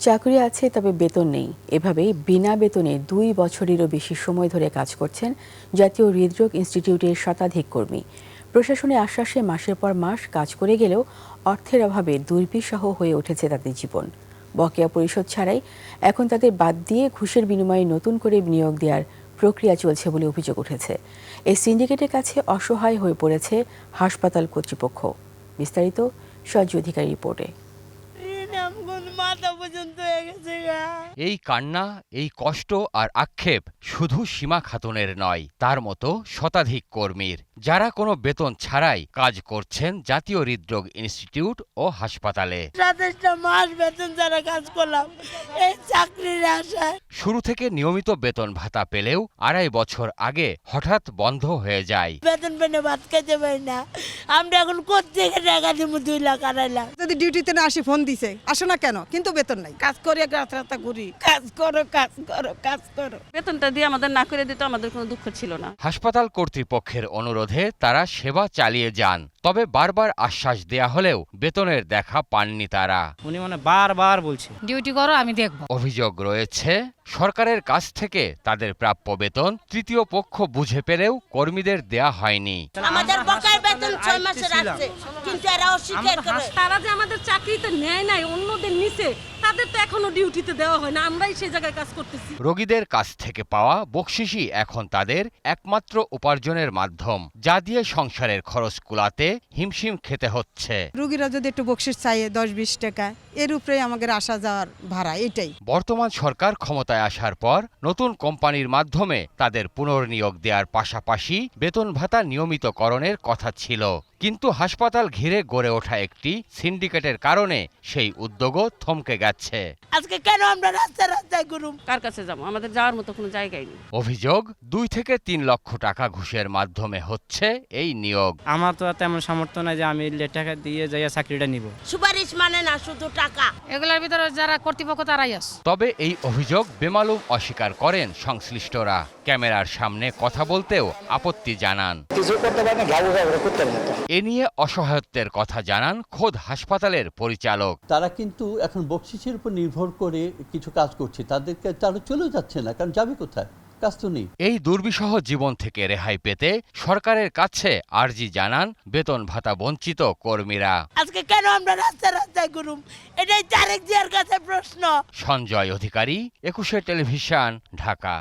চাকরি আছে তবে বেতন নেই, এভাবেই বিনা বেতনে 2 বছরেরও বেশি সময় ধরে কাজ করছেন জাতীয় হৃদরোগ ইনস্টিটিউটের শতাধিক কর্মী। প্রশাসনের আশ্বাসে মাসের পর মাস কাজ করে গেলেও অর্থের অভাবে দুর্বিষহ হয়ে উঠেছে তাদের জীবন। বকেয়া পরিশোধ ছাড়াই এখন তাদের বাদ দিয়ে ঘুষের বিনিময়ে নতুন করে নিয়োগ দেওয়ার প্রক্রিয়া চলছে বলে অভিযোগ উঠেছে। এই সিন্ডিকেটের কাছে অসহায় হয়ে পড়েছে হাসপাতাল কর্তৃপক্ষ। বিস্তারিত সঞ্জয় অধিকারী রিপোর্টে। এই কান্না, এই কষ্ট আর আক্ষেপ শুধু সীমা খাতুনের নয়, তার মতো শতাধিক কর্মীর, যারা কোনো বেতন ছাড়াই কাজ করছেন জাতীয় হৃদরোগ ইনস্টিটিউট ও হাসপাতালে। 27টা মাস বেতন ছাড়া কাজ করলাম এই চাকরির আশায়। শুরু থেকে নিয়মিত বেতন ভাতা পেলেও 2.5 বছর আগে হঠাৎ বন্ধ হয়ে যায়। বেতন পেনে ভাত খাইতে পারি না। আমরা এখন কোত্থেকে টাকা দিব? 2 লাখ 2.5 লাখ। যদি ডিউটিতে না আসি ফোন দিছে, আসো না কেন, কিন্তু বেতন নাই। কাজ করে রাস্তা ঘুরি, কাজ করো কাজ করো কাজ করো। বেতনটা দিয়ে আমাদের না করে দিতে আমাদের কোনো দুঃখ ছিল না। হাসপাতাল কর্তৃপক্ষের অনুরোধে তারা সেবা চালিয়ে যান, তবে বারবার আশ্বাস দেয়া হলেও বেতনের দেখা পাননি তারা। উনি বারবার বলছে ডিউটি করো, আমি দেখব। অভিযোগ রয়েছে সরকারের কাছ থেকে তাদের প্রাপ্য বেতন তৃতীয় পক্ষ বুঝে পেলেও কর্মীদের দেয়া হয়নি। আমাদের বকেয়া বেতন 6 মাসের আছে, কিন্তু এরা অস্বীকার করে। তারা যে আমাদের চাকরিতে নেয় নাই, অন্যদের নিচে, তাদের তো এখনো ডিউটিতে দেওয়া হয় না, আমরাই সেই জায়গায় কাজ করতেছি। রোগীদের কাছ থেকে পাওয়া বকশিশই এখন তাদের একমাত্র উপার্জনের মাধ্যম, যা দিয়ে সংসারের খরচ কুলাতে হিমশিম খেতে হচ্ছে। রুগীরা যদি একটু বকশিস চাইয়ে 10-20 টাকা, এর উপরে আমাদের আসা যাওয়ার ভাড়া, এটাই। বর্তমান সরকার ক্ষমতায় আসার পর নতুন কোম্পানির মাধ্যমে তাদের পুনর্নিয়োগ দেওয়ার পাশাপাশি বেতন ভাতা নিয়মিতকরণের কথা ছিল, কিন্তু হাসপাতাল ঘিরে গড়ে ওঠা একটি সিন্ডিকেটের কারণে সেই উদ্যোগও থমকে গেছে। আজকে কেন আমরা রাস্তায় ঘুরুম? কার কাছে যাবো? আমাদের যাওয়ার মতো কোনো জায়গাই নেই। অভিযোগ 2 থেকে 3 লক্ষ টাকা ঘুষের মাধ্যমে হচ্ছে এই নিয়োগ। আমার তো তেমন সামর্থ্য নাই যে আমি টাকা দিয়ে যাইয়া চাকরিটা নিব। সুপারিশ মানে না, শুধু টাকা। এগুলোর ভিতরে যারা কর্তৃপক্ষ তারাই আছে। তবে এই অভিযোগ বেমালুম অস্বীকার করেন সংশ্লিষ্টরা। ক্যামেরার সামনে কথা বলতেও আপত্তি জানান। এ নিয়ে অসহায়ত্বের কথা জানান খোদ হাসপাতালের পরিচালক। তারা কিন্তু এখন বকশিসের উপর নির্ভর করে কিছু কাজ করছে, তাদেরকে তারা চলেও যাচ্ছে না, কারণ যাবে কোথায়, কাজ তো নেই। এই দুর্বিষহ জীবন থেকে রেহাই পেতে সরকারের কাছে আর্জি জানান বেতন ভাতা বঞ্চিত কর্মীরা। আজকে কেন আমরা রাস্তায় ঘুরুম? এটাই তারেক জিয়ার কাছে প্রশ্ন। সঞ্জয় অধিকারী, 21 টেলিভিশন, ঢাকা।